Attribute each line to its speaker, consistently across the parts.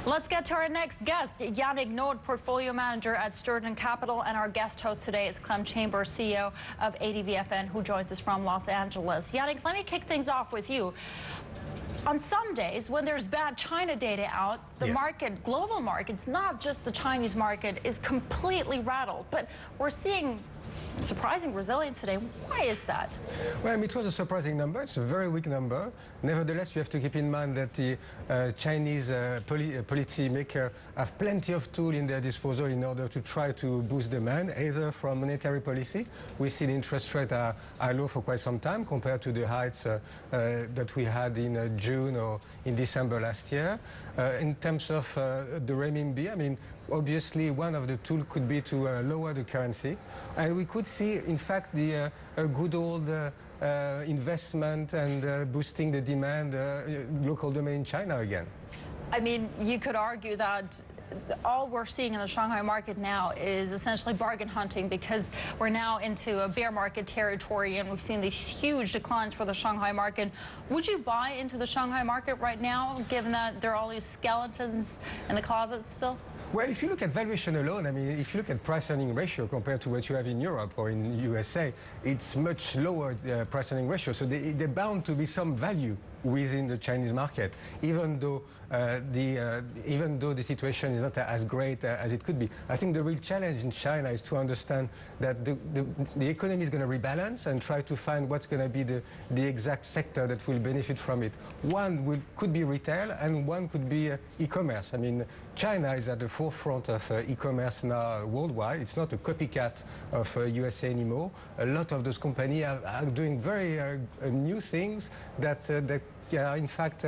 Speaker 1: Let's get to our next guest, Yannick Naud, Portfolio Manager at Sturgeon Capital, and our guest host today is Clem, CEO of ADVFN, who joins us from Los Angeles. Yannick, let me kick things off with you. On some days, when there's bad China data out, the market, global markets, not just the Chinese market, is completely rattled. But we're seeing surprising resilience today. Why is that?
Speaker 2: Well, it was a surprising number. It's a very weak number. Nevertheless, you have to keep in mind that the Chinese policymakers have plenty of tools in their disposal in order to try to boost demand, either from monetary policy. We see the interest rates are low for quite some time compared to the heights that we had in June or in December last year. In terms of the renminbi, I mean, obviously, one of the tools could be to lower the currency. And we could see, in fact, the good old investment and boosting the demand, local demand in China again.
Speaker 1: I mean, you could argue that all we're seeing in the Shanghai market now is essentially bargain hunting, because we're now into a bear market territory and we've seen these huge declines for the Shanghai market. Would you buy into the Shanghai market right now, given that there are all these skeletons in the closets still?
Speaker 2: Well, if you look at valuation alone, I mean, if you look at price-earning ratio compared to what you have in Europe or in the USA, it's much lower price-earning ratio. So they're bound to be some value within the Chinese market, even though the situation is not as great as it could be. I think the real challenge in China is to understand that the economy is going to rebalance and try to find what's going to be the exact sector that will benefit from it. One could be retail, and one could be e-commerce. I mean, China is at the forefront of e-commerce now worldwide. It's not a copycat of USA anymore. A lot of those companies are doing very new things that are in fact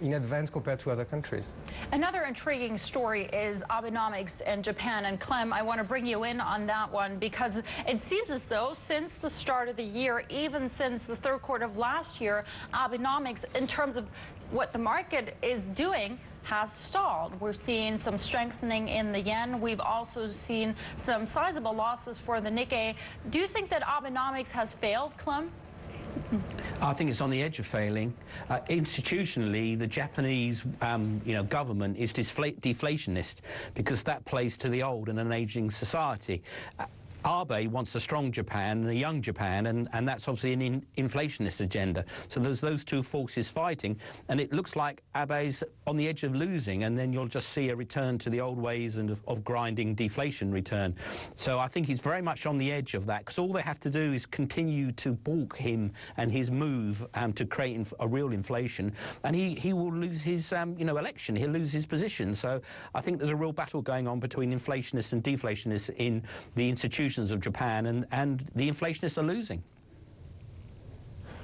Speaker 2: in advance compared to other countries.
Speaker 1: Another intriguing story is Abenomics in Japan. And Clem, I want to bring you in on that one, because it seems as though since the start of the year, even since the third quarter of last year, Abenomics, in terms of what the market is doing, has stalled. We're seeing some strengthening in the yen. We've also seen some sizable losses for the Nikkei. Do you think that Abenomics has failed, Clem?
Speaker 3: I think it's on the edge of failing. Institutionally, the Japanese government is deflationist, because that plays to the old and an aging society. Abe wants a strong Japan and a young Japan, and that's obviously an inflationist agenda. So there's those two forces fighting, and it looks like Abe's on the edge of losing, and then you'll just see a return to the old ways and of grinding deflation return. So I think he's very much on the edge of that, because all they have to do is continue to balk him and his move to create a real inflation, and he will lose his election. He'll lose his position. So I think there's a real battle going on between inflationists and deflationists in the institutions of Japan, and the inflationists are losing.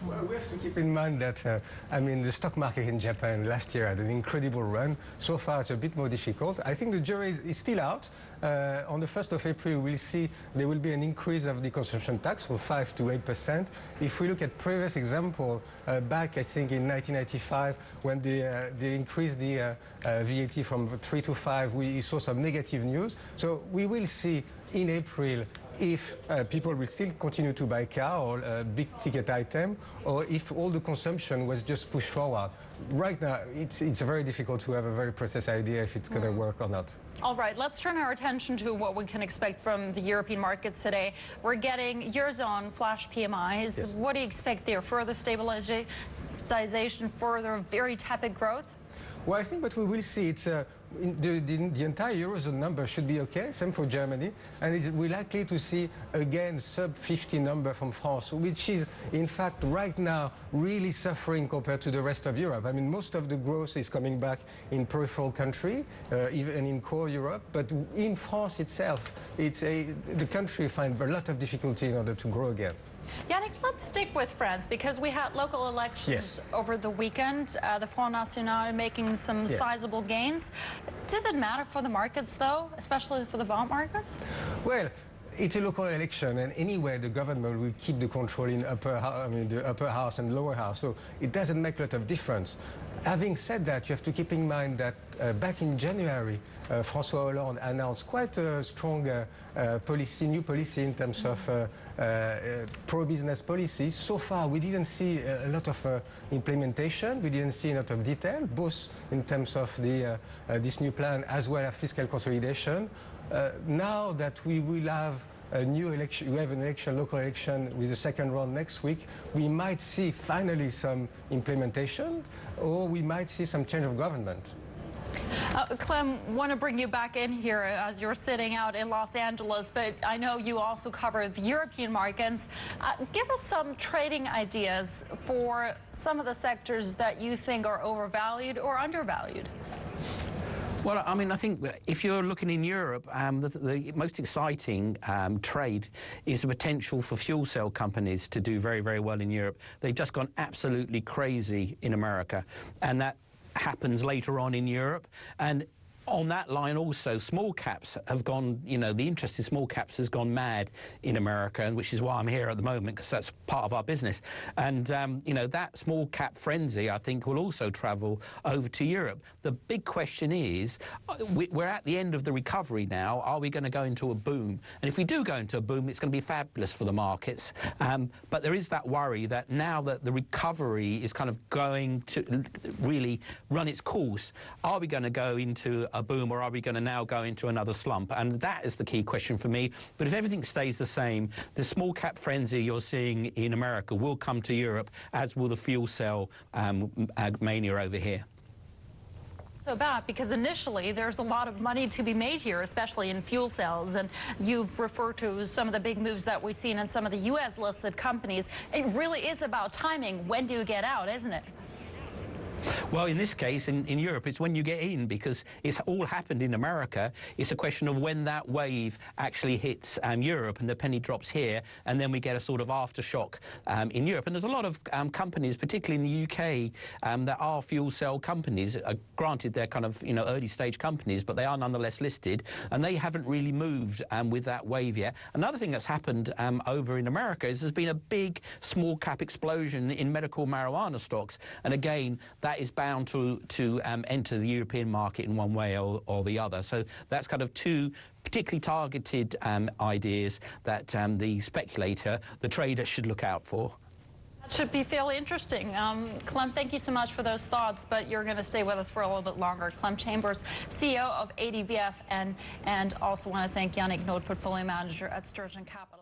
Speaker 2: Well, we have to keep in mind that, I mean, the stock market in Japan last year had an incredible run. So far, it's a bit more difficult. I think the jury is still out. On the 1st of April, we'll see there will be an increase of the consumption tax from 5 to 8%. If we look at previous example, back, I think, in 1995, when they increased the VAT from 3 to 5, we saw some negative news. So we will see in April if people will still continue to buy car or big ticket item, or if all the consumption was just pushed forward. Right now, it's very difficult to have a very precise idea if it's going to work or not.
Speaker 1: All right, let's turn our attention to what we can expect from the European markets today. We're getting Eurozone flash PMIs. Yes. What do you expect there? Further stabilization, further very tepid growth?
Speaker 2: Well, I think what we will see, it's the entire Eurozone number should be okay, same for Germany, and we're likely to see, again, sub-50 number from France, which is, in fact, right now, really suffering compared to the rest of Europe. I mean, most of the growth is coming back in peripheral country, even in core Europe, but in France itself, the country finds a lot of difficulty in order to grow again.
Speaker 1: Yannick, let's stick with France, because we had local elections over the weekend. The Front National making some sizable gains. Does it matter for the markets, though, especially for the bond markets?
Speaker 2: Well, it's a local election, and anyway, the government will keep the control in the upper house and lower house, so it doesn't make a lot of difference. Having said that, you have to keep in mind that back in January, François Hollande announced quite a strong new policy in terms of pro-business policy. So far, we didn't see a lot of implementation. We didn't see a lot of detail, both in terms of this new plan as well as fiscal consolidation. Now that we will have a new election, we have an election, local election with the second round next week, we might see finally some implementation, or we might see some change of government.
Speaker 1: Clem, want to bring you back in here as you're sitting out in Los Angeles, but I know you also cover the European markets. Give us some trading ideas for some of the sectors that you think are overvalued or undervalued.
Speaker 3: Well, I mean, I think if you're looking in Europe, the most exciting trade is the potential for fuel cell companies to do very, very well in Europe. They've just gone absolutely crazy in America, and that happens later on in Europe. And on that line also, small caps have gone, you know, the interest in small caps has gone mad in America, and which is why I'm here at the moment, because that's part of our business. And, you know, that small cap frenzy, I think, will also travel over to Europe. The big question is, we're at the end of the recovery now. Are we going to go into a boom? And if we do go into a boom, it's going to be fabulous for the markets. But there is that worry that now that the recovery is kind of going to really run its course, are we going to go into a boom, or are we going to now go into another slump? And that is the key question for me. But if everything stays the same, the small cap frenzy you're seeing in America will come to Europe, as will the fuel cell mania over here.
Speaker 1: So bad, because initially there's a lot of money to be made here, especially in fuel cells, and you've referred to some of the big moves that we've seen in some of the U.S. listed companies. It really is about timing. When do you get out, isn't it?
Speaker 3: Well, in this case, in Europe, it's when you get in, because it's all happened in America. It's a question of when that wave actually hits Europe and the penny drops here, and then we get a sort of aftershock in Europe. And there's a lot of companies, particularly in the UK, that are fuel cell companies. Granted, they're kind of, you know, early stage companies, but they are nonetheless listed, and they haven't really moved with that wave yet. Another thing that's happened over in America is there's been a big small cap explosion in medical marijuana stocks, and again, that is bound to enter the European market in one way or the other. So that's kind of two particularly targeted ideas that the speculator, the trader, should look out for.
Speaker 1: That should be fairly interesting. Clem, thank you so much for those thoughts, but you're going to stay with us for a little bit longer. Clem Chambers, CEO of ADVF, and also want to thank Yannick Naud, Portfolio Manager at Sturgeon Capital.